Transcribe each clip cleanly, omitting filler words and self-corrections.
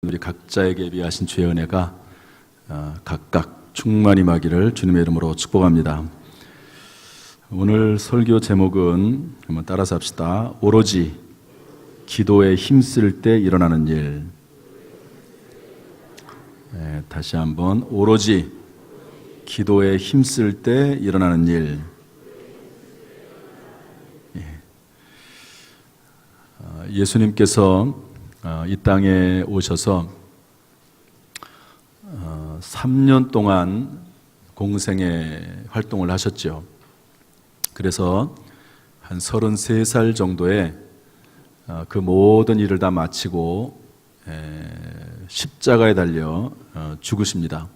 우리 각자에게 예비하신 주의 은혜가 각각 충만히 임하기를 주님의 이름으로 축복합니다. 오늘 설교 제목은 한번 따라서 합시다. 오로지 기도에 힘쓸 때 일어나는 일. 다시 한번 오로지 기도에 힘쓸 때 일어나는 일. 예수님께서 이 땅에 오셔서 3년 동안 공생의 활동을 하셨죠. 그래서 한 33살 정도에 그 모든 일을 다 마치고 십자가에 달려 죽으십니다.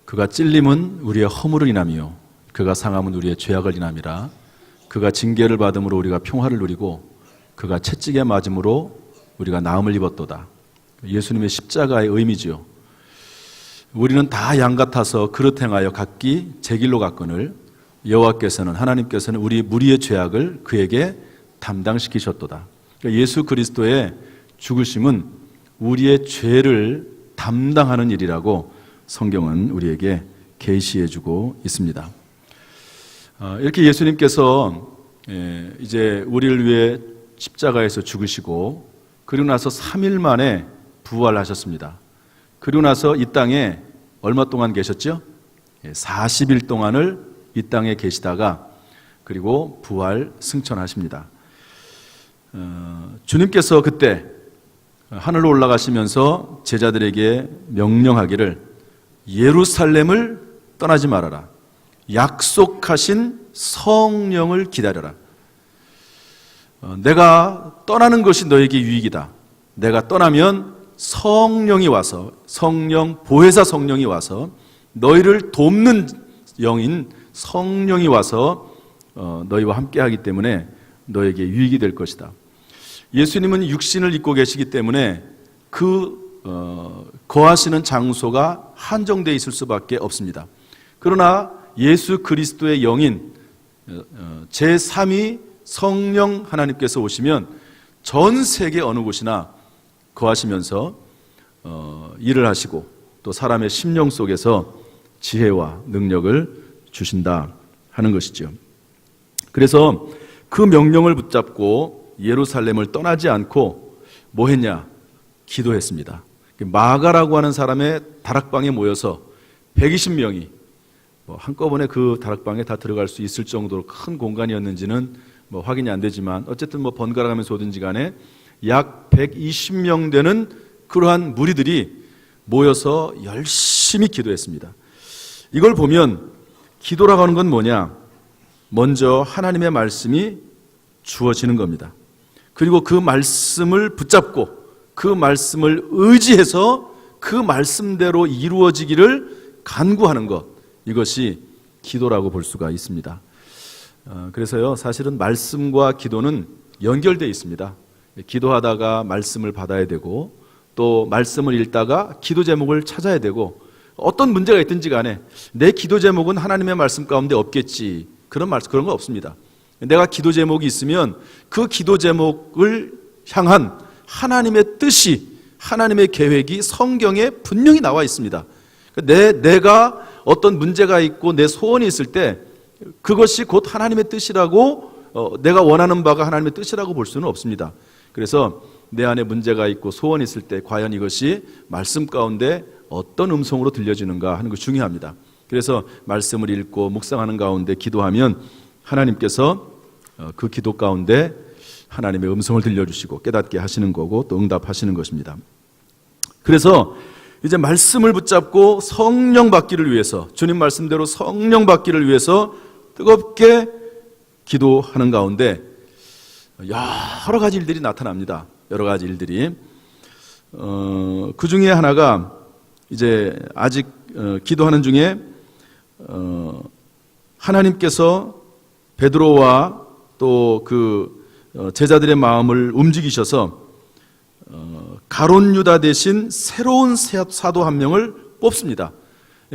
그가 찔림은 우리의 허물을 인함이요 그가 상함은 우리의 죄악을 인함이라. 그가 징계를 받음으로 우리가 평화를 누리고 그가 채찍에 맞음으로 우리가 나음을 입었도다. 예수님의 십자가의 의미지요. 우리는 다 양 같아서 그릇 행하여 각기 제 길로 갔거늘 여호와께서는 하나님께서는 우리 무리의 죄악을 그에게 담당시키셨도다. 그러니까 예수 그리스도의 죽으심은 우리의 죄를 담당하는 일이라고 성경은 우리에게 계시해주고 있습니다. 이렇게 예수님께서 이제 우리를 위해 십자가에서 죽으시고 그리고 나서 3일 만에 부활하셨습니다. 그리고 나서 이 땅에 얼마 동안 계셨죠? 40일 동안을 이 땅에 계시다가 그리고 부활 승천하십니다. 주님께서 그때 하늘로 올라가시면서 제자들에게 명령하기를 예루살렘을 떠나지 말아라. 약속하신 성령을 기다려라. 내가 떠나는 것이 너에게 유익이다. 내가 떠나면 성령이 와서 성령, 보혜사 성령이 와서 너희를 돕는 영인 성령이 와서 너희와 함께 하기 때문에 너에게 유익이 될 것이다. 예수님은 육신을 입고 계시기 때문에 거하시는 장소가 한정되어 있을 수밖에 없습니다. 그러나 예수 그리스도의 영인 제3위 성령 하나님께서 오시면 전 세계 어느 곳이나 거하시면서 일을 하시고 또 사람의 심령 속에서 지혜와 능력을 주신다 하는 것이죠. 그래서 그 명령을 붙잡고 예루살렘을 떠나지 않고 뭐 했냐? 기도했습니다. 마가라고 하는 사람의 다락방에 모여서 120명이 한꺼번에 그 다락방에 다 들어갈 수 있을 정도로 큰 공간이었는지는 확인이 안 되지만 어쨌든 번갈아 가면서 오든지 간에 약 120명 되는 그러한 무리들이 모여서 열심히 기도했습니다. 이걸 보면 기도라고 하는 건 뭐냐? 먼저 하나님의 말씀이 주어지는 겁니다. 그리고 그 말씀을 붙잡고 그 말씀을 의지해서 그 말씀대로 이루어지기를 간구하는 것, 이것이 기도라고 볼 수가 있습니다. 그래서요, 사실은 말씀과 기도는 연결되어 있습니다. 기도하다가 말씀을 받아야 되고 또 말씀을 읽다가 기도 제목을 찾아야 되고 어떤 문제가 있든지 간에 내 기도 제목은 하나님의 말씀 가운데 없겠지, 그런 거 없습니다. 내가 기도 제목이 있으면 그 기도 제목을 향한 하나님의 뜻이, 하나님의 계획이 성경에 분명히 나와 있습니다. 내가 어떤 문제가 있고 내 소원이 있을 때 그것이 곧 하나님의 뜻이라고, 내가 원하는 바가 하나님의 뜻이라고 볼 수는 없습니다. 그래서 내 안에 문제가 있고 소원이 있을 때 과연 이것이 말씀 가운데 어떤 음성으로 들려지는가 하는 것이 중요합니다. 그래서 말씀을 읽고 묵상하는 가운데 기도하면 하나님께서 그 기도 가운데 하나님의 음성을 들려주시고 깨닫게 하시는 거고 또 응답하시는 것입니다. 그래서 이제 말씀을 붙잡고 성령 받기를 위해서, 주님 말씀대로 성령 받기를 위해서 뜨겁게 기도하는 가운데 여러 가지 일들이 나타납니다. 여러 가지 일들이. 그 중에 하나가 이제 아직 기도하는 중에 하나님께서 베드로와 또 그 제자들의 마음을 움직이셔서 가룟 유다 대신 새로운 사도 한 명을 뽑습니다.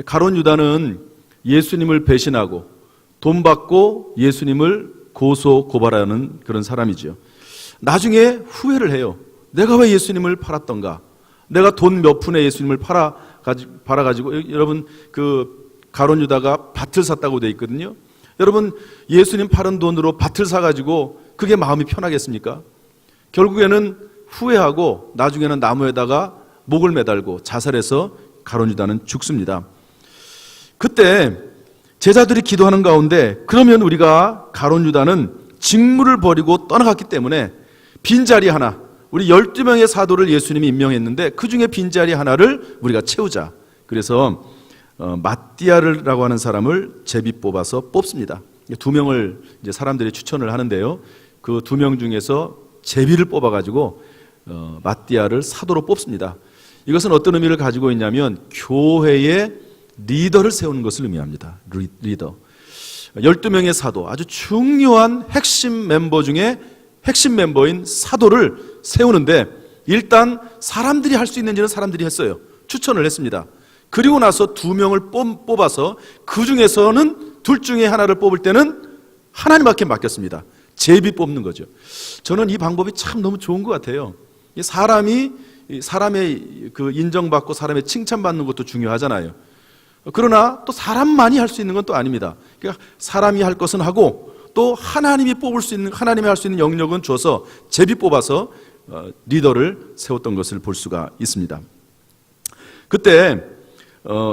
가룟 유다는 예수님을 배신하고 돈 받고 예수님을 고소 고발하는 그런 사람이죠. 나중에 후회를 해요. 내가 왜 예수님을 팔았던가? 내가 돈 몇 푼에 예수님을 팔아가지고 여러분 그 가룟 유다가 밭을 샀다고 돼 있거든요. 여러분 예수님 팔은 돈으로 밭을 사가지고 그게 마음이 편하겠습니까? 결국에는 후회하고 나중에는 나무에다가 목을 매달고 자살해서 가룟 유다는 죽습니다. 그때 제자들이 기도하는 가운데 그러면 우리가 가룟 유다는 직무를 버리고 떠나갔기 때문에 빈자리 하나, 우리 12명의 사도를 예수님이 임명했는데 그 중에 빈자리 하나를 우리가 채우자. 그래서 마띠아라고 하는 사람을 제비 뽑아서 뽑습니다. 2명을 이제 사람들이 추천을 하는데요. 그 2명 중에서 제비를 뽑아가지고 마띠아를 사도로 뽑습니다. 이것은 어떤 의미를 가지고 있냐면 교회의 리더를 세우는 것을 의미합니다. 리더. 12명의 사도, 아주 중요한 핵심 멤버 중에 핵심 멤버인 사도를 세우는데 일단 사람들이 할 수 있는지는 사람들이 했어요. 추천을 했습니다. 그리고 나서 2명을 뽑아서 그 중에서는 둘 중에 하나를 뽑을 때는 하나님께 맡겼습니다. 제비 뽑는 거죠. 저는 이 방법이 참 너무 좋은 것 같아요. 사람의 그 인정받고 사람의 칭찬받는 것도 중요하잖아요. 그러나 또 사람만이 할 수 있는 건 또 아닙니다. 그러니까 사람이 할 것은 하고 또 하나님이 뽑을 수 있는, 하나님이 할 수 있는 영역은 줘서 제비 뽑아서 리더를 세웠던 것을 볼 수가 있습니다. 그때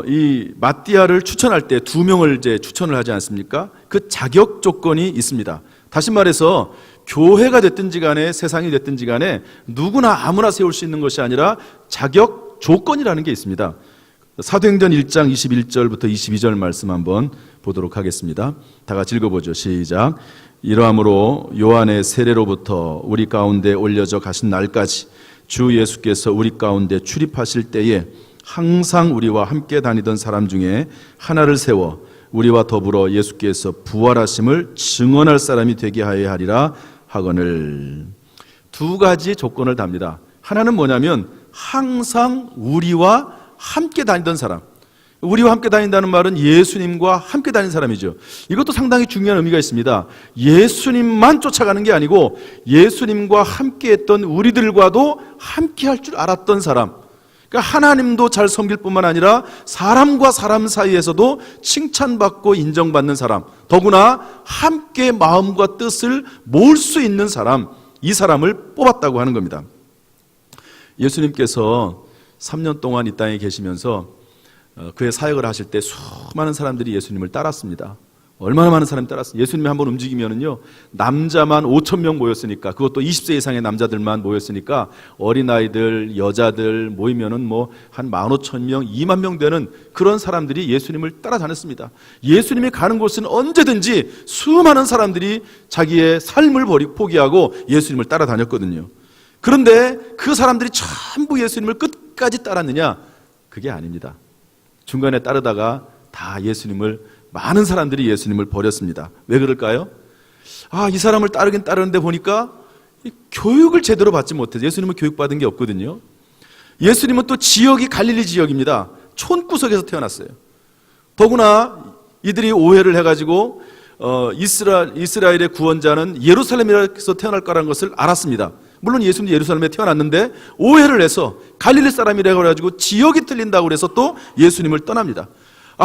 이 마띠아를 추천할 때 2명을 이제 추천을 하지 않습니까? 그 자격 조건이 있습니다. 다시 말해서 교회가 됐든지 간에 세상이 됐든지 간에 누구나 아무나 세울 수 있는 것이 아니라 자격 조건이라는 게 있습니다. 사도행전 1장 21절부터 22절 말씀 한번 보도록 하겠습니다. 다 같이 읽어보죠. 시작. 이러함으로 요한의 세례로부터 우리 가운데 올려져 가신 날까지 주 예수께서 우리 가운데 출입하실 때에 항상 우리와 함께 다니던 사람 중에 하나를 세워 우리와 더불어 예수께서 부활하심을 증언할 사람이 되게 하여야 하리라 하거늘. 2가지 조건을 답니다. 하나는 뭐냐면 항상 우리와 함께 다니던 사람. 우리와 함께 다닌다는 말은 예수님과 함께 다닌 사람이죠. 이것도 상당히 중요한 의미가 있습니다. 예수님만 쫓아가는 게 아니고 예수님과 함께 했던 우리들과도 함께 할 줄 알았던 사람. 그러니까 하나님도 잘 섬길 뿐만 아니라 사람과 사람 사이에서도 칭찬받고 인정받는 사람, 더구나 함께 마음과 뜻을 모을 수 있는 사람, 이 사람을 뽑았다고 하는 겁니다. 예수님께서 3년 동안 이 땅에 계시면서 그의 사역을 하실 때 수많은 사람들이 예수님을 따랐습니다. 얼마나 많은 사람이 따랐어요. 예수님이 한번 움직이면은요, 남자만 5,000명 모였으니까, 그것도 20세 이상의 남자들만 모였으니까 어린아이들, 여자들 모이면은 뭐 한 15,000명, 2만 명 되는 그런 사람들이 예수님을 따라다녔습니다. 예수님이 가는 곳은 언제든지 수많은 사람들이 자기의 삶을 포기하고 예수님을 따라다녔거든요. 그런데 그 사람들이 전부 예수님을 끝까지 따랐느냐? 그게 아닙니다. 중간에 따르다가 다 많은 사람들이 예수님을 버렸습니다. 왜 그럴까요? 이 사람을 따르긴 따르는데 보니까 교육을 제대로 받지 못해서, 예수님은 교육받은 게 없거든요. 예수님은 또 지역이 갈릴리 지역입니다. 촌구석에서 태어났어요. 더구나 이들이 오해를 해가지고 이스라엘의 구원자는 예루살렘에서 태어날 거라는 것을 알았습니다. 물론 예수님도 예루살렘에 태어났는데 오해를 해서 갈릴리 사람이라고 해가지고 지역이 틀린다고 그래서 또 예수님을 떠납니다.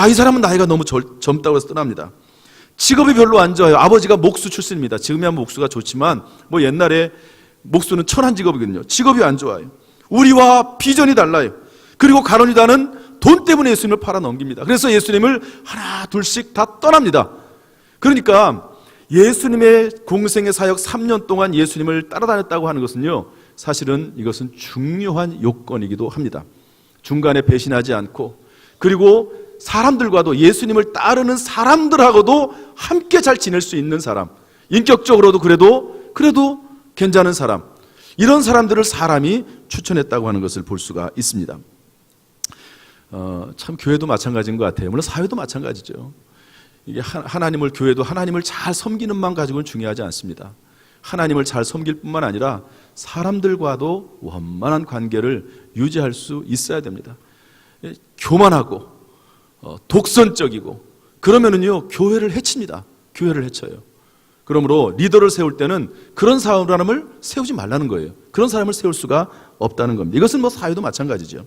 이 사람은 나이가 너무 젊다고 해서 떠납니다. 직업이 별로 안 좋아요. 아버지가 목수 출신입니다. 지금이야 목수가 좋지만 뭐 옛날에 목수는 천한 직업이거든요. 직업이 안 좋아요. 우리와 비전이 달라요. 그리고 가룟 유다는 돈 때문에 예수님을 팔아넘깁니다. 그래서 예수님을 하나 둘씩 다 떠납니다. 그러니까 예수님의 공생의 사역 3년 동안 예수님을 따라다녔다고 하는 것은요, 사실은 이것은 중요한 요건이기도 합니다. 중간에 배신하지 않고, 그리고 사람들과도, 예수님을 따르는 사람들하고도 함께 잘 지낼 수 있는 사람, 인격적으로도 그래도 괜찮은 사람, 이런 사람들을 사람이 추천했다고 하는 것을 볼 수가 있습니다. 참 교회도 마찬가지인 것 같아요. 물론 사회도 마찬가지죠. 이게 하나님을, 교회도 하나님을 잘 섬기는 만 가지고는 중요하지 않습니다. 하나님을 잘 섬길 뿐만 아니라 사람들과도 원만한 관계를 유지할 수 있어야 됩니다. 교만하고 독선적이고 그러면은요, 교회를 해칩니다. 교회를 해쳐요. 그러므로 리더를 세울 때는 그런 사람을 세우지 말라는 거예요. 그런 사람을 세울 수가 없다는 겁니다. 이것은 뭐 사회도 마찬가지죠.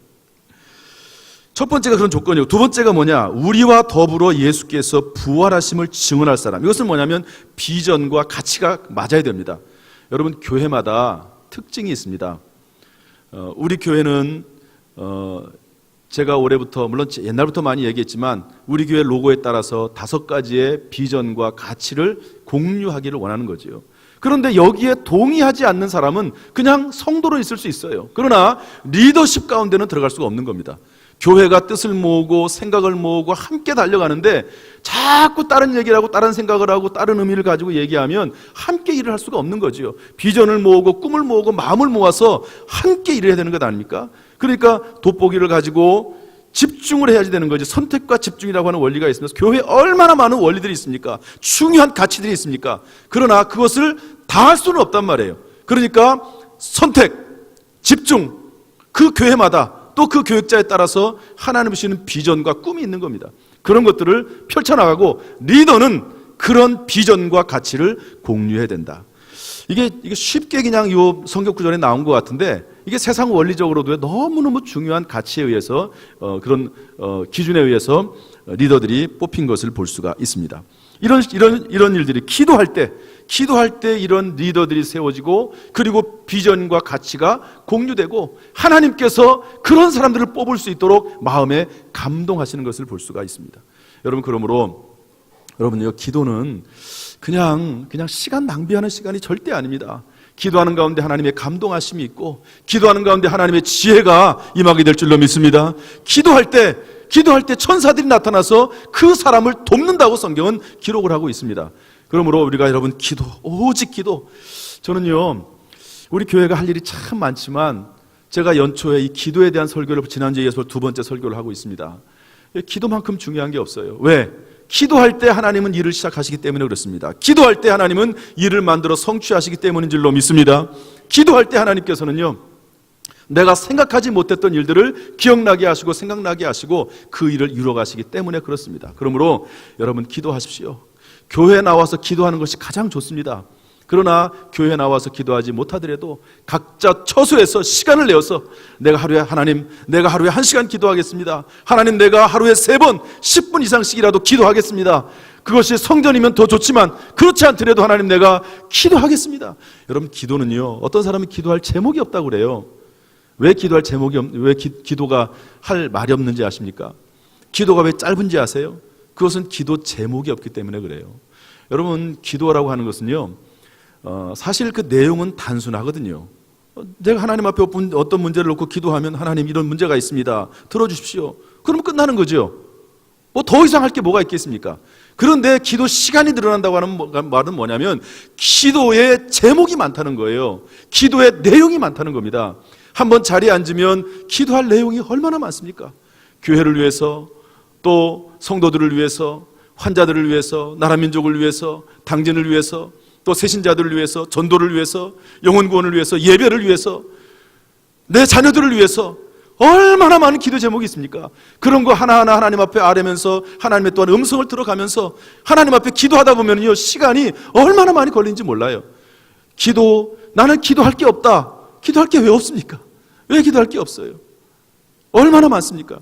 첫 번째가 그런 조건이고, 두 번째가 뭐냐? 우리와 더불어 예수께서 부활하심을 증언할 사람. 이것은 뭐냐면 비전과 가치가 맞아야 됩니다. 여러분, 교회마다 특징이 있습니다. 우리 교회는 제가 올해부터, 물론 옛날부터 많이 얘기했지만 우리 교회 로고에 따라서 5가지의 비전과 가치를 공유하기를 원하는 거죠. 그런데 여기에 동의하지 않는 사람은 그냥 성도로 있을 수 있어요. 그러나 리더십 가운데는 들어갈 수가 없는 겁니다. 교회가 뜻을 모으고 생각을 모으고 함께 달려가는데 자꾸 다른 얘기를 하고 다른 생각을 하고 다른 의미를 가지고 얘기하면 함께 일을 할 수가 없는 거죠. 비전을 모으고 꿈을 모으고 마음을 모아서 함께 일을 해야 되는 것 아닙니까? 그러니까 돋보기를 가지고 집중을 해야지 되는 거죠. 선택과 집중이라고 하는 원리가 있으면서 교회에 얼마나 많은 원리들이 있습니까? 중요한 가치들이 있습니까? 그러나 그것을 다 할 수는 없단 말이에요. 그러니까 선택, 집중, 그 교회마다 또 그 교육자에 따라서 하나님 주시는 비전과 꿈이 있는 겁니다. 그런 것들을 펼쳐나가고 리더는 그런 비전과 가치를 공유해야 된다. 이게 쉽게 그냥 요 성경 구절에 나온 것 같은데 이게 세상 원리적으로도 너무너무 중요한 가치에 의해서 그런 기준에 의해서 리더들이 뽑힌 것을 볼 수가 있습니다. 이런 일들이 기도할 때 이런 리더들이 세워지고 그리고 비전과 가치가 공유되고 하나님께서 그런 사람들을 뽑을 수 있도록 마음에 감동하시는 것을 볼 수가 있습니다. 여러분, 그러므로 여러분요, 기도는 그냥 시간 낭비하는 시간이 절대 아닙니다. 기도하는 가운데 하나님의 감동하심이 있고 기도하는 가운데 하나님의 지혜가 임하게 될 줄로 믿습니다. 기도할 때 천사들이 나타나서 그 사람을 돕는다고 성경은 기록을 하고 있습니다. 그러므로 우리가 여러분 오직 기도. 저는요, 우리 교회가 할 일이 참 많지만 제가 연초에 이 기도에 대한 설교를 지난주에 이어서 2번째 설교를 하고 있습니다. 기도만큼 중요한 게 없어요. 왜? 기도할 때 하나님은 일을 시작하시기 때문에 그렇습니다. 기도할 때 하나님은 일을 만들어 성취하시기 때문인 줄로 믿습니다. 기도할 때 하나님께서는요, 내가 생각하지 못했던 일들을 기억나게 하시고 생각나게 하시고 그 일을 이루어가시기 때문에 그렇습니다. 그러므로 여러분, 기도하십시오. 교회에 나와서 기도하는 것이 가장 좋습니다. 그러나 교회에 나와서 기도하지 못하더라도 각자 처소에서 시간을 내어서 내가 하루에 1시간 기도하겠습니다. 하나님, 내가 하루에 3번 10분 이상씩이라도 기도하겠습니다. 그것이 성전이면 더 좋지만 그렇지 않더라도 하나님, 내가 기도하겠습니다. 여러분, 기도는요, 어떤 사람은 기도할 제목이 없다고 그래요. 왜 기도가 할 말이 없는지 아십니까? 기도가 왜 짧은지 아세요? 그것은 기도 제목이 없기 때문에 그래요. 여러분, 기도라고 하는 것은요, 사실 그 내용은 단순하거든요. 내가 하나님 앞에 어떤 문제를 놓고 기도하면 하나님, 이런 문제가 있습니다, 들어주십시오. 그러면 끝나는 거죠. 뭐 더 이상 할 게 뭐가 있겠습니까? 그런데 기도 시간이 늘어난다고 하는 말은 뭐냐면 기도의 제목이 많다는 거예요. 기도의 내용이 많다는 겁니다. 한번 자리에 앉으면 기도할 내용이 얼마나 많습니까? 교회를 위해서, 또 성도들을 위해서, 환자들을 위해서, 나라 민족을 위해서, 당진을 위해서, 또 새신자들을 위해서, 전도를 위해서, 영혼 구원을 위해서, 예배를 위해서, 내 자녀들을 위해서 얼마나 많은 기도 제목이 있습니까? 그런 거 하나하나 하나님 앞에 아뢰면서 하나님의 또한 음성을 들어가면서 하나님 앞에 기도하다 보면요, 시간이 얼마나 많이 걸리는지 몰라요. 나는 기도할 게 없다. 기도할 게 왜 없습니까? 왜 기도할 게 없어요? 얼마나 많습니까?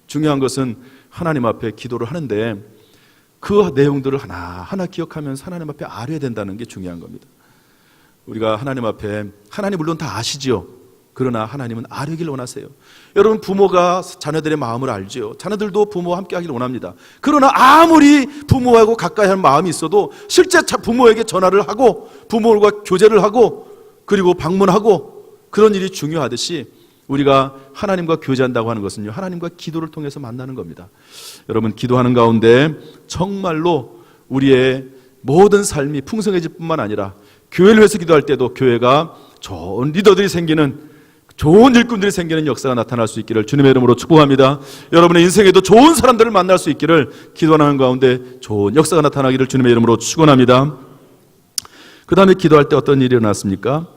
중요한 것은 하나님 앞에 기도를 하는데 그 내용들을 하나하나 기억하면서 하나님 앞에 아뢰야 된다는 게 중요한 겁니다. 우리가 하나님 앞에, 하나님 물론 다 아시죠. 그러나 하나님은 아뢰기를 원하세요. 여러분, 부모가 자녀들의 마음을 알죠. 자녀들도 부모와 함께 하기를 원합니다. 그러나 아무리 부모하고 가까이 하는 마음이 있어도 실제 부모에게 전화를 하고 부모과 교제를 하고 그리고 방문하고 그런 일이 중요하듯이 우리가 하나님과 교제한다고 하는 것은요, 하나님과 기도를 통해서 만나는 겁니다. 여러분, 기도하는 가운데 정말로 우리의 모든 삶이 풍성해질 뿐만 아니라 교회를 위해서 기도할 때도 교회가 좋은 리더들이 생기는, 좋은 일꾼들이 생기는 역사가 나타날 수 있기를 주님의 이름으로 축복합니다. 여러분의 인생에도 좋은 사람들을 만날 수 있기를, 기도하는 가운데 좋은 역사가 나타나기를 주님의 이름으로 축원합니다. 그 다음에 기도할 때 어떤 일이 일어났습니까?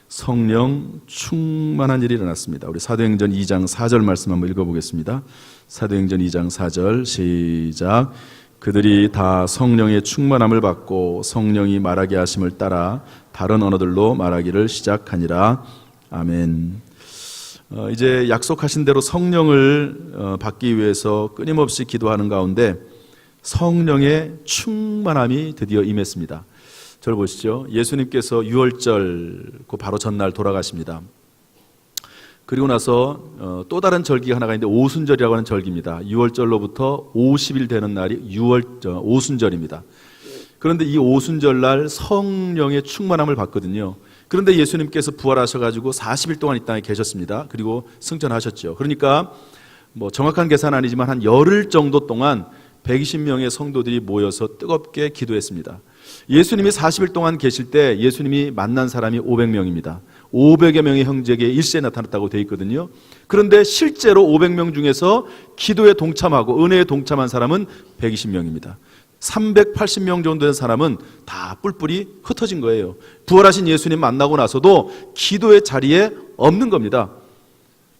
성령 충만한 일이 일어났습니다. 우리 사도행전 2장 4절 말씀 한번 읽어보겠습니다. 사도행전 2장 4절 시작. 그들이 다 성령의 충만함을 받고 성령이 말하게 하심을 따라 다른 언어들로 말하기를 시작하니라. 아멘. 이제 약속하신 대로 성령을 받기 위해서 끊임없이 기도하는 가운데 성령의 충만함이 드디어 임했습니다. 저를 보시죠. 예수님께서 유월절 그 바로 전날 돌아가십니다. 그리고 나서 또 다른 절기가 하나가 있는데 오순절이라고 하는 절기입니다. 유월절로부터 50일 되는 날이 오순절입니다. 그런데 이 오순절 날 성령의 충만함을 받거든요. 그런데 예수님께서 부활하셔가지고 40일 동안 이 땅에 계셨습니다. 그리고 승천하셨죠. 그러니까 뭐 정확한 계산은 아니지만 한 열흘 정도 동안 120명의 성도들이 모여서 뜨겁게 기도했습니다. 예수님이 40일 동안 계실 때 예수님이 만난 사람이 500명입니다. 500여 명의 형제에게 일시에 나타났다고 되어 있거든요. 그런데 실제로 500명 중에서 기도에 동참하고 은혜에 동참한 사람은 120명입니다. 380명 정도 된 사람은 다 뿔뿔이 흩어진 거예요. 부활하신 예수님 만나고 나서도 기도의 자리에 없는 겁니다.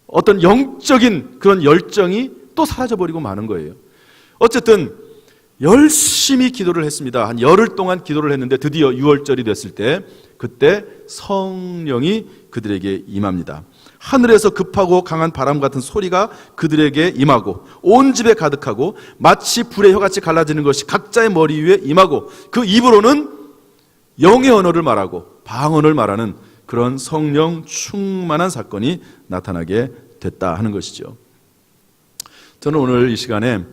어떤 영적인 그런 열정이 또 사라져버리고 마는 거예요. 어쨌든 열심히 기도를 했습니다. 한 열흘 동안 기도를 했는데 드디어 6월절이 됐을 때 그때 성령이 그들에게 임합니다. 하늘에서 급하고 강한 바람 같은 소리가 그들에게 임하고 온 집에 가득하고 마치 불의 혀같이 갈라지는 것이 각자의 머리 위에 임하고 그 입으로는 영의 언어를 말하고 방언을 말하는 그런 성령 충만한 사건이 나타나게 됐다 하는 것이죠. 저는 오늘 이 시간에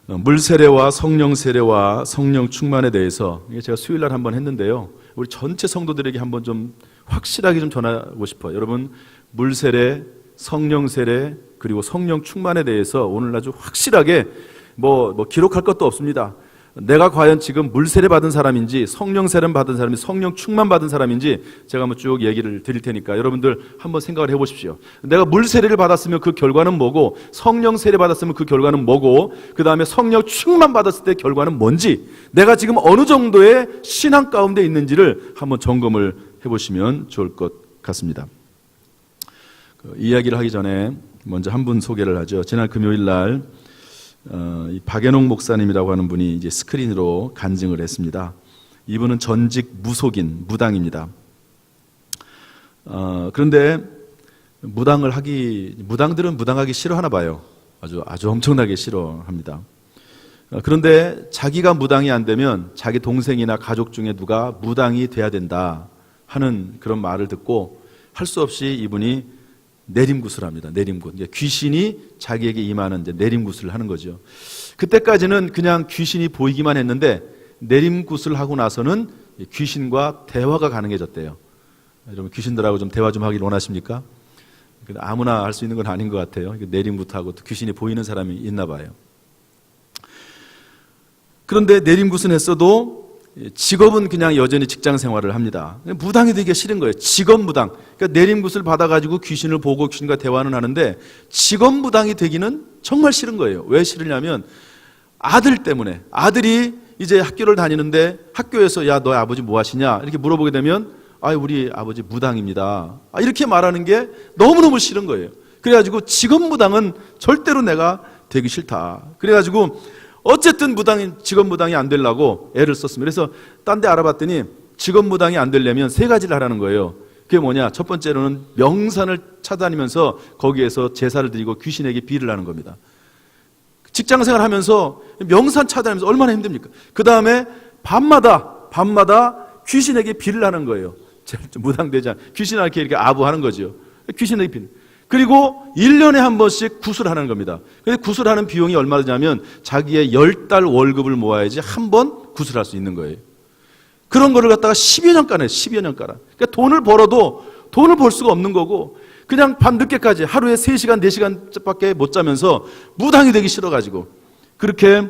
물 세례와 성령 세례와 성령 충만에 대해서 제가 수요일 날 한번 했는데요. 우리 전체 성도들에게 한번 좀 확실하게 좀 전하고 싶어요. 여러분, 물 세례, 성령 세례 그리고 성령 충만에 대해서 오늘 아주 확실하게 뭐 기록할 것도 없습니다. 내가 과연 지금 물 세례 받은 사람인지 성령 세례 받은 사람인지 성령 충만 받은 사람인지 제가 한번 쭉 얘기를 드릴 테니까 여러분들 한번 생각을 해보십시오. 내가 물 세례를 받았으면 그 결과는 뭐고 성령 세례 받았으면 그 결과는 뭐고 그 다음에 성령 충만 받았을 때 결과는 뭔지 내가 지금 어느 정도의 신앙 가운데 있는지를 한번 점검을 해보시면 좋을 것 같습니다. 이야기를 하기 전에 먼저 한 분 소개를 하죠. 지난 금요일 날 박연옥 목사님이라고 하는 분이 이제 스크린으로 간증을 했습니다. 이분은 전직 무속인, 무당입니다. 그런데 무당들은 무당하기 싫어하나 봐요. 아주 엄청나게 싫어합니다. 그런데 자기가 무당이 안 되면 자기 동생이나 가족 중에 누가 무당이 돼야 된다 하는 그런 말을 듣고 할 수 없이 이분이 내림굿을 합니다. 내림굿. 귀신이 자기에게 임하는 이제 내림굿을 하는 거죠. 그때까지는 그냥 귀신이 보이기만 했는데 내림굿을 하고 나서는 귀신과 대화가 가능해졌대요. 여러분 귀신들하고 좀 대화 좀 하길 원하십니까? 아무나 할 수 있는 건 아닌 것 같아요. 내림굿하고 또 귀신이 보이는 사람이 있나 봐요. 그런데 내림굿은 했어도 직업은 그냥 여전히 직장 생활을 합니다. 무당이 되기가 싫은 거예요. 직업 무당. 그러니까 내림굿을 받아가지고 귀신을 보고 귀신과 대화는 하는데 직업 무당이 되기는 정말 싫은 거예요. 왜 싫으냐면 아들 때문에. 아들이 이제 학교를 다니는데 학교에서 야, 너희 아버지 뭐 하시냐? 이렇게 물어보게 되면 우리 아버지 무당입니다. 이렇게 말하는 게 너무너무 싫은 거예요. 그래가지고 직업 무당은 절대로 내가 되기 싫다. 그래가지고 어쨌든 직업 무당이 안 되려고 애를 썼습니다. 그래서 딴 데 알아봤더니 직업 무당이 안 되려면 세 가지를 하라는 거예요. 그게 뭐냐? 첫 번째로는 명산을 찾아다니면서 거기에서 제사를 드리고 귀신에게 비를 하는 겁니다. 직장생활 하면서 명산 찾아다니면서 얼마나 힘듭니까? 그 다음에 밤마다 귀신에게 비를 하는 거예요. 무당되지 않 귀신한테 이렇게 아부하는 거죠. 귀신에게 비를. 그리고 1년에 한 번씩 구슬하는 겁니다. 근데 구슬하는 비용이 얼마 드냐면 자기의 10달 월급을 모아야지 한 번 구슬할 수 있는 거예요. 그런 거를 갖다가 10여 년간 해요. 10여 년간. 그러니까 돈을 벌어도 돈을 벌 수가 없는 거고 그냥 밤늦게까지 하루에 3시간, 4시간밖에 못 자면서 무당이 되기 싫어가지고 그렇게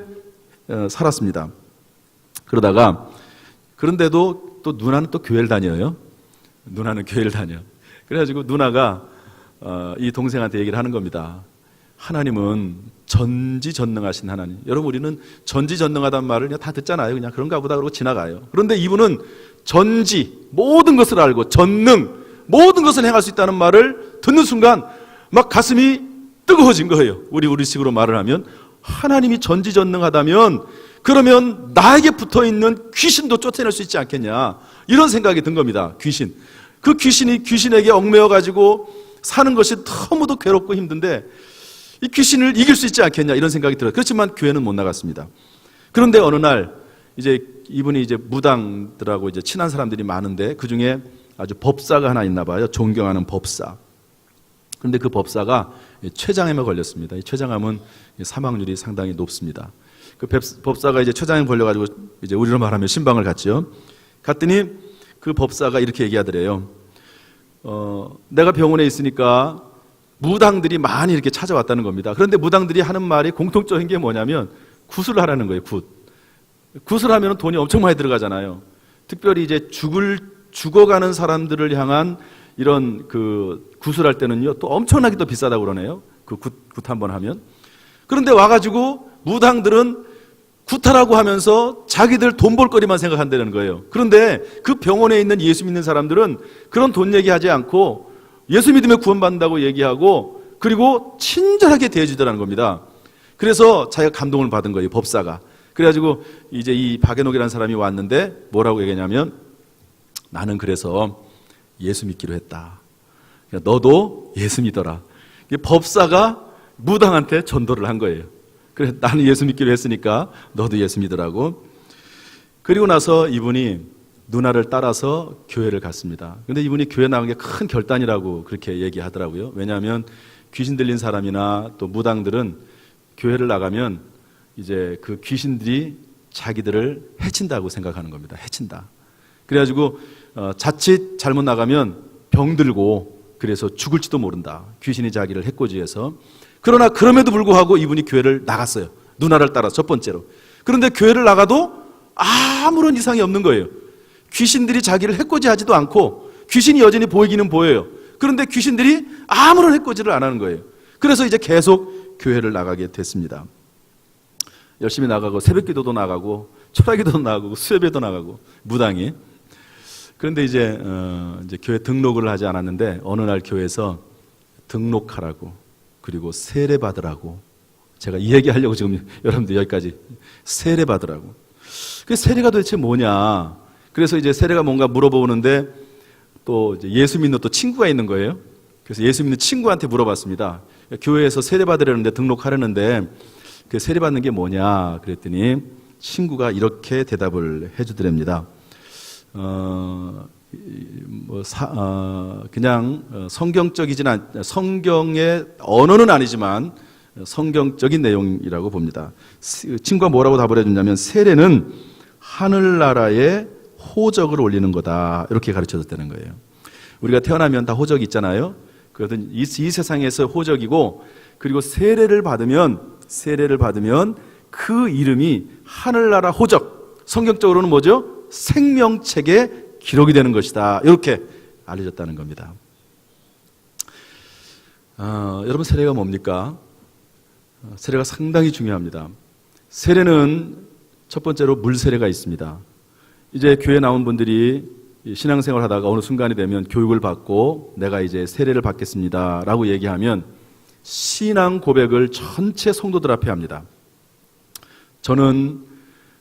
살았습니다. 그런데도 또 누나는 또 교회를 다녀요. 누나는 교회를 다녀. 그래가지고 누나가 이 동생한테 얘기를 하는 겁니다. 하나님은 전지전능하신 하나님. 여러분 우리는 전지전능하다는 말을 그냥 다 듣잖아요. 그냥 그런가 보다 그러고 지나가요. 그런데 이분은 전지, 모든 것을 알고 전능, 모든 것을 행할 수 있다는 말을 듣는 순간 막 가슴이 뜨거워진 거예요. 우리식으로 말을 하면 하나님이 전지전능하다면 그러면 나에게 붙어있는 귀신도 쫓아낼 수 있지 않겠냐, 이런 생각이 든 겁니다. 귀신. 그 귀신이 귀신에게 얽매여가지고 사는 것이 너무도 괴롭고 힘든데 이 귀신을 이길 수 있지 않겠냐, 이런 생각이 들어요. 그렇지만 교회는 못 나갔습니다. 그런데 어느 날 이제 이분이 이제 무당들하고 이제 친한 사람들이 많은데 그 중에 아주 법사가 하나 있나 봐요. 존경하는 법사. 그런데 그 법사가 췌장암에 걸렸습니다. 이 췌장암은 사망률이 상당히 높습니다. 그 법사가 이제 췌장암에 걸려가지고 이제 우리로 말하면 신방을 갔죠. 갔더니 그 법사가 이렇게 얘기하더래요. 내가 병원에 있으니까 무당들이 많이 이렇게 찾아왔다는 겁니다. 그런데 무당들이 하는 말이 공통적인 게 뭐냐면 굿을 하라는 거예요. 굿을 하면 돈이 엄청 많이 들어가잖아요. 특별히 이제 죽어가는 사람들을 향한 이런 그 굿을 할 때는요, 또 엄청나게 또 비싸다고 그러네요. 그 굿 한번 하면. 그런데 와가지고 무당들은 굿하라고 하면서 자기들 돈 벌 거리만 생각한다는 거예요. 그런데 그 병원에 있는 예수 믿는 사람들은 그런 돈 얘기하지 않고 예수 믿으면 구원받는다고 얘기하고 그리고 친절하게 대해주더라는 겁니다. 그래서 자기가 감동을 받은 거예요, 법사가. 그래가지고 이제 이 박연옥이라는 사람이 왔는데 뭐라고 얘기하냐면, 나는 그래서 예수 믿기로 했다. 너도 예수 믿어라. 법사가 무당한테 전도를 한 거예요. 그래, 나는 예수 믿기로 했으니까 너도 예수 믿으라고. 그리고 나서 이분이 누나를 따라서 교회를 갔습니다. 근데 이분이 교회 나온 게 큰 결단이라고 그렇게 얘기하더라고요. 왜냐하면 귀신 들린 사람이나 또 무당들은 교회를 나가면 이제 그 귀신들이 자기들을 해친다고 생각하는 겁니다. 해친다. 그래가지고 자칫 잘못 나가면 병들고 그래서 죽을지도 모른다. 귀신이 자기를 해코지해서. 그러나 그럼에도 불구하고 이분이 교회를 나갔어요. 누나를 따라 첫 번째로. 그런데 교회를 나가도 아무런 이상이 없는 거예요. 귀신들이 자기를 해코지하지도 않고 귀신이 여전히 보이기는 보여요. 그런데 귀신들이 아무런 해코지를 안 하는 거예요. 그래서 이제 계속 교회를 나가게 됐습니다. 열심히 나가고 새벽기도도 나가고 철학기도도 나가고 수협에도 나가고 무당이. 그런데 이제 교회 등록을 하지 않았는데 어느 날 교회에서 등록하라고 그리고 세례 받으라고, 제가 이 얘기하려고 지금 여러분들 여기까지 세례 받으라고. 그 세례가 도대체 뭐냐? 그래서 이제 세례가 뭔가 물어보는데 또 이제 예수 믿는 또 친구가 있는 거예요. 그래서 예수 믿는 친구한테 물어봤습니다. 교회에서 세례 받으려는데 등록하려는데 그 세례 받는 게 뭐냐? 그랬더니 친구가 이렇게 대답을 해주더랍니다. 그냥 성경적이진 성경의 언어는 아니지만 성경적인 내용이라고 봅니다. 친구가 뭐라고 답을 해줬냐면, 세례는 하늘나라에 호적을 올리는 거다, 이렇게 가르쳐줬다는 거예요. 우리가 태어나면 다 호적이 있잖아요. 그것은 이 세상에서 호적이고, 그리고 세례를 받으면 그 이름이 하늘나라 호적, 성경적으로는 뭐죠? 생명책에 기록이 되는 것이다, 이렇게 알려졌다는 겁니다. 여러분, 세례가 뭡니까? 세례가 상당히 중요합니다. 세례는 첫 번째로 물세례가 있습니다. 이제 교회 나온 분들이 신앙생활 하다가 어느 순간이 되면 교육을 받고 내가 이제 세례를 받겠습니다 라고 얘기하면 신앙 고백을 전체 성도들 앞에 합니다. 저는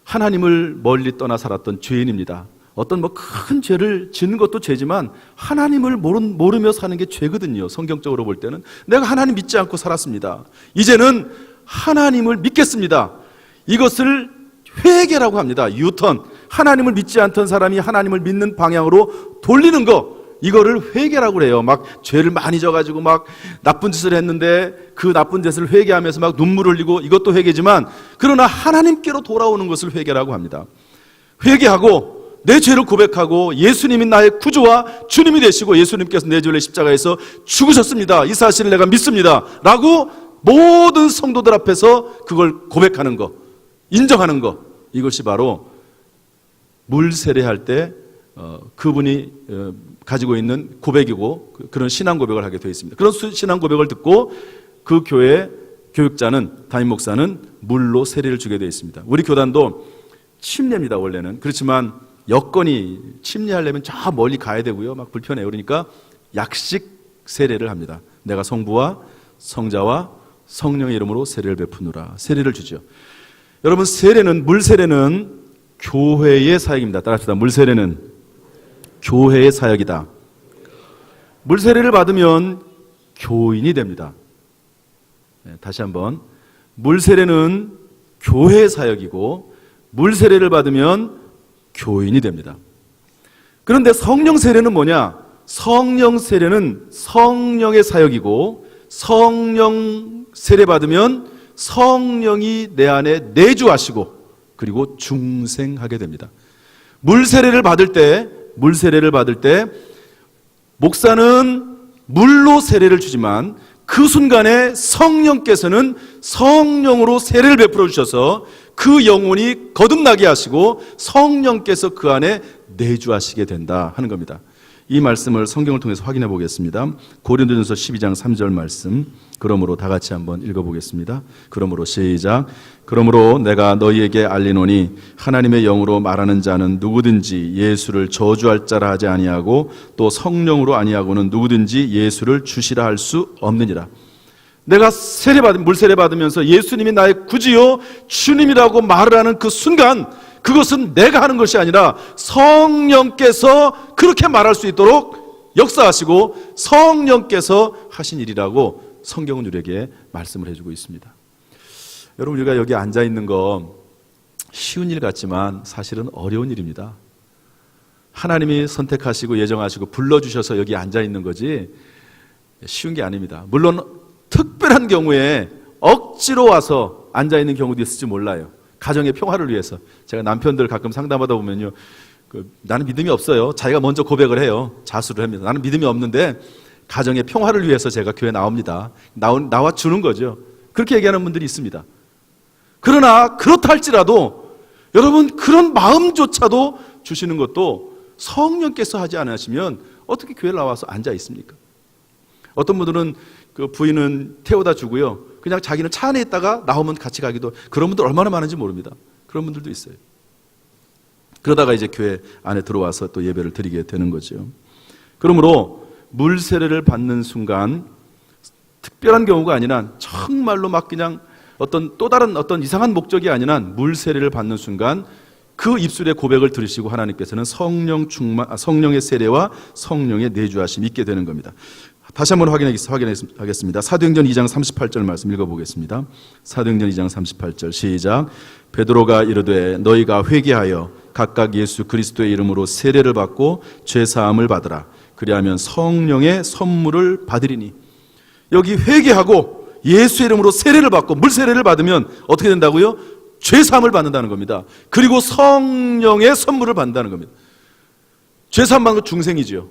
하나님을 멀리 떠나 살았던 죄인입니다. 어떤 큰 죄를 짓는 것도 죄지만 하나님을 모르며 사는 게 죄거든요. 성경적으로 볼 때는 내가 하나님 믿지 않고 살았습니다. 이제는 하나님을 믿겠습니다. 이것을 회개라고 합니다. 유턴. 하나님을 믿지 않던 사람이 하나님을 믿는 방향으로 돌리는 거, 이거를 회개라고 그래요. 막 죄를 많이 져가지고 막 나쁜 짓을 했는데 그 나쁜 짓을 회개하면서 막 눈물 흘리고, 이것도 회개지만 그러나 하나님께로 돌아오는 것을 회개라고 합니다. 회개하고 내 죄를 고백하고 예수님이 나의 구주와 주님이 되시고 예수님께서 내 죄를 십자가에서 죽으셨습니다, 이 사실을 내가 믿습니다 라고 모든 성도들 앞에서 그걸 고백하는 거, 인정하는 거, 이것이 바로 물세례할 때 그분이 가지고 있는 고백이고 그런 신앙 고백을 하게 되어 있습니다. 그런 신앙 고백을 듣고 그 교회 교육자는, 담임 목사는 물로 세례를 주게 되어 있습니다. 우리 교단도 침례입니다, 원래는. 그렇지만 여건이 침례하려면 저 멀리 가야 되고요, 막 불편해요. 그러니까 약식 세례를 합니다. 내가 성부와 성자와 성령의 이름으로 세례를 베푸느라. 세례를 주죠. 여러분, 물 세례는 교회의 사역입니다. 따라합시다. 물 세례는 교회의 사역이다. 물 세례를 받으면 교인이 됩니다. 다시 한번, 물 세례는 교회의 사역이고 물 세례를 받으면 교인이 됩니다. 그런데 성령 세례는 뭐냐? 성령 세례는 성령의 사역이고 성령 세례 받으면 성령이 내 안에 내주하시고 그리고 중생하게 됩니다. 물 세례를 받을 때 목사는 물로 세례를 주지만 그 순간에 성령께서는 성령으로 세례를 베풀어 주셔서 그 영혼이 거듭나게 하시고 성령께서 그 안에 내주하시게 된다 하는 겁니다. 이 말씀을 성경을 통해서 확인해 보겠습니다. 고린도전서 12장 3절 말씀, 그러므로 다 같이 한번 읽어보겠습니다. 그러므로 시작. 그러므로 내가 너희에게 알리노니 하나님의 영으로 말하는 자는 누구든지 예수를 저주할 자라 하지 아니하고 또 성령으로 아니하고는 누구든지 예수를 주시라 할 수 없느니라. 내가 물 세례 받으면서 예수님이 나의 구주요 주님이라고 말을 하는 그 순간, 그것은 내가 하는 것이 아니라 성령께서 그렇게 말할 수 있도록 역사하시고 성령께서 하신 일이라고 성경은 우리에게 말씀을 해주고 있습니다. 여러분, 우리가 여기 앉아 있는 거 쉬운 일 같지만 사실은 어려운 일입니다. 하나님이 선택하시고 예정하시고 불러주셔서 여기 앉아 있는 거지 쉬운 게 아닙니다. 물론 특별한 경우에 억지로 와서 앉아 있는 경우도 있을지 몰라요. 가정의 평화를 위해서. 제가 남편들 가끔 상담하다 보면요, 나는 믿음이 없어요. 자기가 먼저 고백을 해요. 자수를 합니다. 나는 믿음이 없는데 가정의 평화를 위해서 제가 교회 나옵니다. 나와 주는 거죠. 그렇게 얘기하는 분들이 있습니다. 그러나 그렇다 할지라도 여러분, 그런 마음조차도 주시는 것도 성령께서 하지 않으시면 어떻게 교회에 나와서 앉아 있습니까? 어떤 분들은 그 부인은 태워다 주고요, 그냥 자기는 차 안에 있다가 나오면 같이 가기도, 그런 분들 얼마나 많은지 모릅니다. 그런 분들도 있어요. 그러다가 이제 교회 안에 들어와서 또 예배를 드리게 되는 거죠. 그러므로 물 세례를 받는 순간 특별한 경우가 아니라 정말로 막 그냥 또 다른 이상한 목적이 아니라 물 세례를 받는 순간 그 입술의 고백을 들으시고 하나님께서는 성령의 세례와 성령의 내주하심이 있게 되는 겁니다. 다시 한번 확인하겠습니다. 사도행전 2장 38절 말씀 읽어보겠습니다. 사도행전 2장 38절 시작. 베드로가 이르되 너희가 회개하여 각각 예수 그리스도의 이름으로 세례를 받고 죄사함을 받으라. 그리하면 성령의 선물을 받으리니. 여기 회개하고 예수의 이름으로 세례를 받고 물 세례를 받으면 어떻게 된다고요? 죄사함을 받는다는 겁니다. 그리고 성령의 선물을 받는다는 겁니다. 죄사함 받는 건 중생이죠.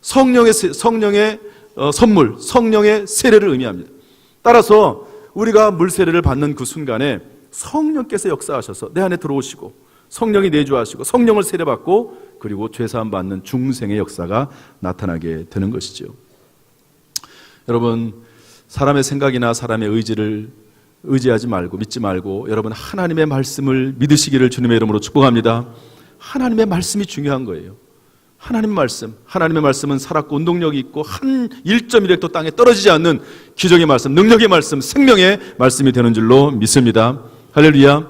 성령의 선물, 성령의 세례를 의미합니다. 따라서 우리가 물 세례를 받는 그 순간에 성령께서 역사하셔서 내 안에 들어오시고 성령이 내주하시고 성령을 세례받고 그리고 죄사함 받는 중생의 역사가 나타나게 되는 것이죠. 여러분, 사람의 생각이나 사람의 의지를 의지하지 말고 믿지 말고 여러분 하나님의 말씀을 믿으시기를 주님의 이름으로 축복합니다. 하나님의 말씀이 중요한 거예요. 하나님의 말씀은 살았고 운동력이 있고 한 1.1획도 땅에 떨어지지 않는 기적의 말씀, 능력의 말씀, 생명의 말씀이 되는 줄로 믿습니다. 할렐루야.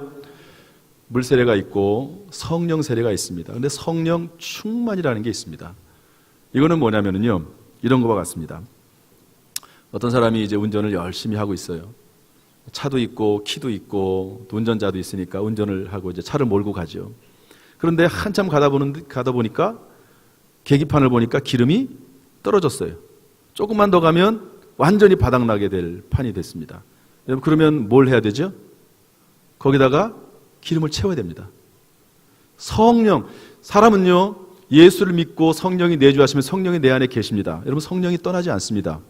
물 세례가 있고 성령 세례가 있습니다. 그런데 성령 충만이라는 게 있습니다. 이거는 뭐냐면요, 이런 것과 같습니다. 어떤 사람이 이제 운전을 열심히 하고 있어요. 차도 있고 키도 있고 또 운전자도 있으니까 운전을 하고 이제 차를 몰고 가죠. 그런데 한참 가다 보니까 계기판을 보니까 기름이 떨어졌어요. 조금만 더 가면 완전히 바닥나게 될 판이 됐습니다. 여러분, 그러면 뭘 해야 되죠? 거기다가 기름을 채워야 됩니다. 사람은요, 예수를 믿고 성령이 내주하시면 성령이 내 안에 계십니다. 여러분, 성령이 떠나지 않습니다.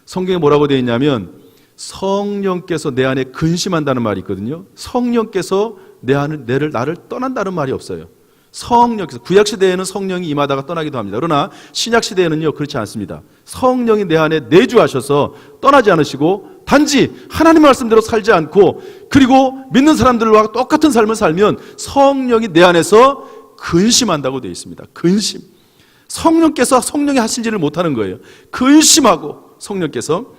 성경에 뭐라고 되어 있냐면 성령께서 내 안에 근심한다는 말이 있거든요. 성령께서 나를 떠난다는 말이 없어요. 성령께서, 구약시대에는 성령이 임하다가 떠나기도 합니다. 그러나 신약시대에는요, 그렇지 않습니다. 성령이 내 안에 내주하셔서 떠나지 않으시고 단지 하나님 말씀대로 살지 않고 그리고 믿는 사람들과 똑같은 삶을 살면 성령이 내 안에서 근심한다고 되어 있습니다. 근심. 성령께서 성령이 하신 일을 못하는 거예요. 근심하고 성령께서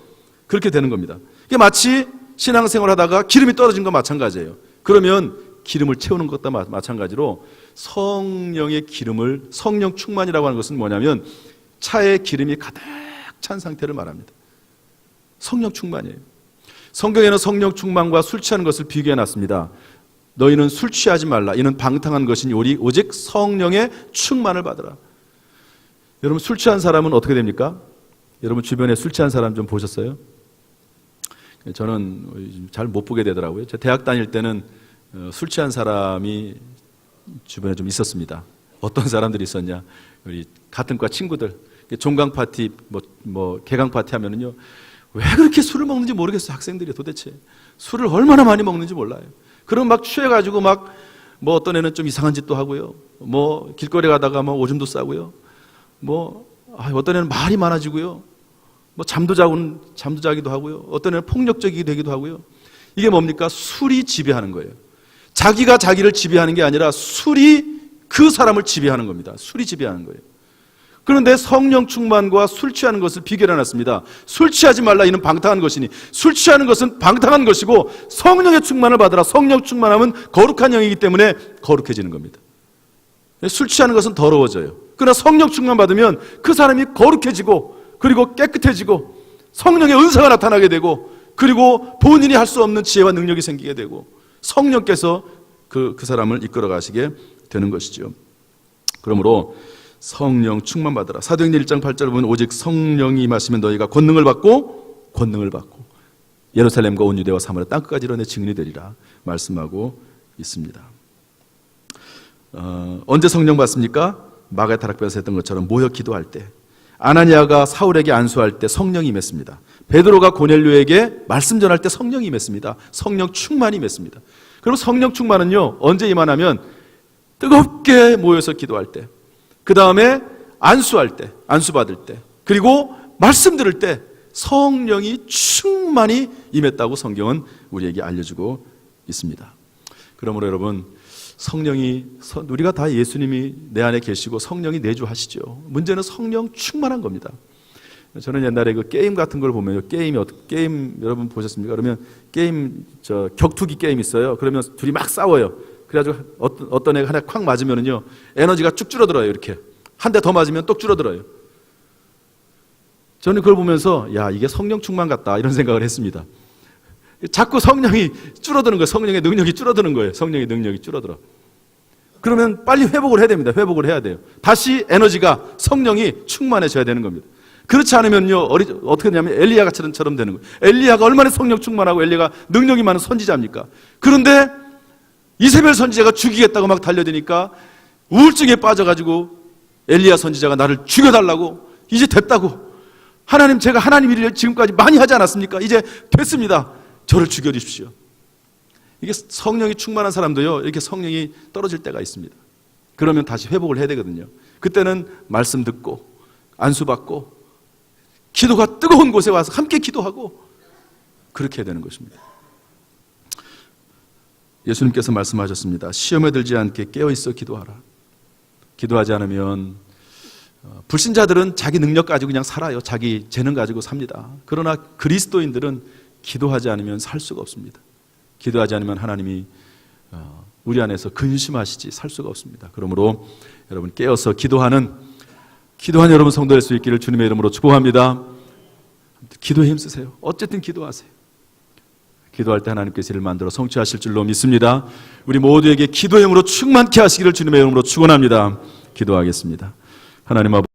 그렇게 되는 겁니다. 이게 마치 신앙생활 하다가 기름이 떨어진 것 마찬가지예요. 그러면 기름을 채우는 것과 마찬가지로 성령의 기름을, 성령 충만이라고 하는 것은 뭐냐면 차에 기름이 가득 찬 상태를 말합니다. 성령 충만이에요. 성경에는 성령 충만과 술 취하는 것을 비교해 놨습니다. 너희는 술 취하지 말라. 이는 방탕한 것이니 오직 성령의 충만을 받으라. 여러분, 술 취한 사람은 어떻게 됩니까? 여러분 주변에 술 취한 사람 좀 보셨어요? 저는 잘 못 보게 되더라고요. 제가 대학 다닐 때는 술 취한 사람이 주변에 좀 있었습니다. 어떤 사람들이 있었냐? 우리 같은 과 친구들, 종강 파티, 개강 파티 하면은요, 왜 그렇게 술을 먹는지 모르겠어요. 학생들이 도대체 술을 얼마나 많이 먹는지 몰라요. 그럼 막 취해가지고 어떤 애는 좀 이상한 짓도 하고요. 길거리 가다가 오줌도 싸고요. 어떤 애는 말이 많아지고요. 잠도 자기도 하고요. 어떤 애는 폭력적이 되기도 하고요. 이게 뭡니까? 술이 지배하는 거예요. 자기가 자기를 지배하는 게 아니라 술이 그 사람을 지배하는 겁니다. 술이 지배하는 거예요. 그런데 성령 충만과 술 취하는 것을 비교해 놨습니다. 술 취하지 말라. 이는 방탕한 것이니, 술 취하는 것은 방탕한 것이고 성령의 충만을 받으라. 성령 충만하면 거룩한 영이기 때문에 거룩해지는 겁니다. 술 취하는 것은 더러워져요. 그러나 성령 충만 받으면 그 사람이 거룩해지고, 그리고 깨끗해지고, 성령의 은사가 나타나게 되고, 그리고 본인이 할 수 없는 지혜와 능력이 생기게 되고, 성령께서 그 사람을 이끌어 가시게 되는 것이죠. 그러므로 성령 충만 받으라. 사도행전 1장 8절을 보면 오직 성령이 임하시면 너희가 권능을 받고 예루살렘과 온 유대와 사마리아 땅끝까지 이르러 내 증인이 되리라 말씀하고 있습니다. 언제 성령 받습니까? 마가의 다락방에서 했던 것처럼 모여 기도할 때, 아나니아가 사울에게 안수할 때 성령이 임했습니다. 베드로가 고넬료에게 말씀 전할 때 성령이 임했습니다. 성령 충만이 임했습니다. 그럼 성령 충만은요, 언제 임하냐면 뜨겁게 모여서 기도할 때, 그 다음에 안수할 때, 안수 받을 때, 그리고 말씀 들을 때 성령이 충만히 임했다고 성경은 우리에게 알려주고 있습니다. 그러므로 여러분, 우리가 다 예수님이 내 안에 계시고 성령이 내주하시죠. 문제는 성령 충만한 겁니다. 저는 옛날에 그 게임 같은 걸 보면요, 게임 여러분 보셨습니까? 그러면 격투기 게임 있어요. 그러면 둘이 막 싸워요. 그래가지고 어떤 애가 하나 콱 맞으면은요, 에너지가 쭉 줄어들어요. 이렇게 한 대 더 맞으면 또 줄어들어요. 저는 그걸 보면서 이게 성령 충만 같다 이런 생각을 했습니다. 자꾸 성령이 줄어드는 거예요. 성령의 능력이 줄어드는 거예요. 성령의 능력이 줄어들어. 그러면 빨리 회복을 해야 됩니다. 회복을 해야 돼요. 다시 에너지가, 성령이 충만해져야 되는 겁니다. 그렇지 않으면요, 어떻게 되냐면 엘리야처럼 되는 거예요. 엘리야가 얼마나 성령 충만하고 엘리야가 능력이 많은 선지자입니까? 그런데 이세벨 선지자가 죽이겠다고 막 달려드니까 우울증에 빠져가지고 엘리야 선지자가 나를 죽여달라고, 이제 됐다고, 하나님, 제가 하나님 일을 지금까지 많이 하지 않았습니까? 이제 됐습니다. 저를 죽여주십시오. 이게 성령이 충만한 사람도요, 이렇게 성령이 떨어질 때가 있습니다. 그러면 다시 회복을 해야 되거든요. 그때는 말씀 듣고 안수받고 기도가 뜨거운 곳에 와서 함께 기도하고 그렇게 해야 되는 것입니다. 예수님께서 말씀하셨습니다. 시험에 들지 않게 깨어있어 기도하라. 기도하지 않으면 불신자들은 자기 능력 가지고 그냥 살아요. 자기 재능 가지고 삽니다. 그러나 그리스도인들은 기도하지 않으면 살 수가 없습니다. 기도하지 않으면 하나님이 우리 안에서 근심하시지 살 수가 없습니다. 그러므로 여러분, 깨어서 기도하는 여러분 성도 될 수 있기를 주님의 이름으로 축복합니다. 기도에 힘쓰세요. 어쨌든 기도하세요. 기도할 때 하나님께서 이를 만들어 성취하실 줄로 믿습니다. 우리 모두에게 기도의 힘으로 충만케 하시기를 주님의 이름으로 축원합니다. 기도하겠습니다. 하나님 아버지,